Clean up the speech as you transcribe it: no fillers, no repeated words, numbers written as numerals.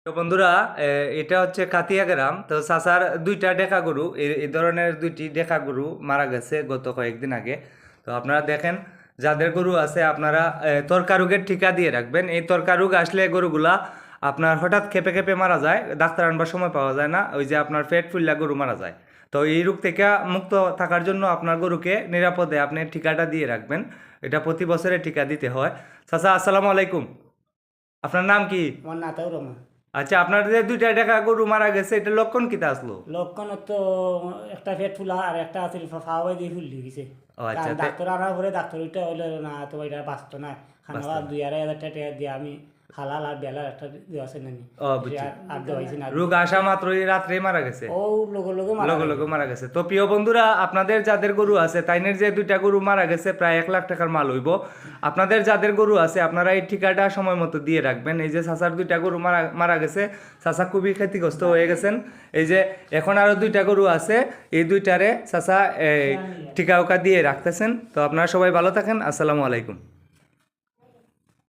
তো বন্ধুরা, এটা হচ্ছে কাতিয়া গ্রাম। তো চাচার দুইটা ডেকা গরু, এই ধরনের দুইটি ডেকা গরু মারা গেছে গত কয়েকদিন আগে। তো আপনারা দেখেন, যাদের গরু আছে আপনারা তরকা রোগের টিকা দিয়ে রাখবেন। এই তরকা রোগ আসলে গরুগুলা আপনার হঠাৎ খেপে খেপে মারা যায়, ডাক্তার আনবার সময় পাওয়া যায় না, ওই যে আপনার পেট ফুললা গরু মারা যায়। তো এই রোগ থেকে মুক্ত থাকার জন্য আপনার গরুকে নিরাপদে আপনি টিকাটা দিয়ে রাখবেন। এটা প্রতি বছরে টিকা দিতে হয়। চাচা, আসসালামু আলাইকুম। আপনার নাম কি? আমার নাতাও রমা। আচ্ছা, আপনার যে দুইটা টাকা গরু মারা গেছে, এটা লক্ষণ কিতা আসলো? লক্ষণ তো একটা পেট ফুলা আর একটা আছিল ফাওয়াই দিয়ে ফুল গেছে। ও আচ্ছা, ডাক্তার আনার পরে ডাক্তার ওইটা হইলে না তোমার এটা বাঁচতো না, বাঁচতো খানা না। 2,500 টাকা দিয়ে আমি হালাল আর বেলার একটা দেওয়া আছে নানি ও বুঝছি। আর দেওয়াইছি না। রোগ আসা মাত্রই রাত্রেই মারা গেছে, ও লোক লোকে মারা লগে গেছে। লগে মারা গেছে। তো প্রিয় বন্ধুরা, আপনাদের যাদের গরু আছে তাইনের যে দুইটা গরু মারা গেছে প্রায় 1 লাখ টাকার মাল হইব। আপনাদের যাদের গরু আছে আপনারা এই ঠিকাটা সময় মতো দিয়ে রাখবেন। এই যে চাচার দুইটা গরু মারা মারা গেছে, চাচা খুবই ক্ষতিগ্রস্ত হয়ে গেছেন। এই যে এখন আরো দুইটা গরু আছে, এই দুইটারে চাচা টিকা উকা দিয়ে রাখতেছেন। তো আপনারা সবাই ভালো থাকেন। আসসালামু আলাইকুম।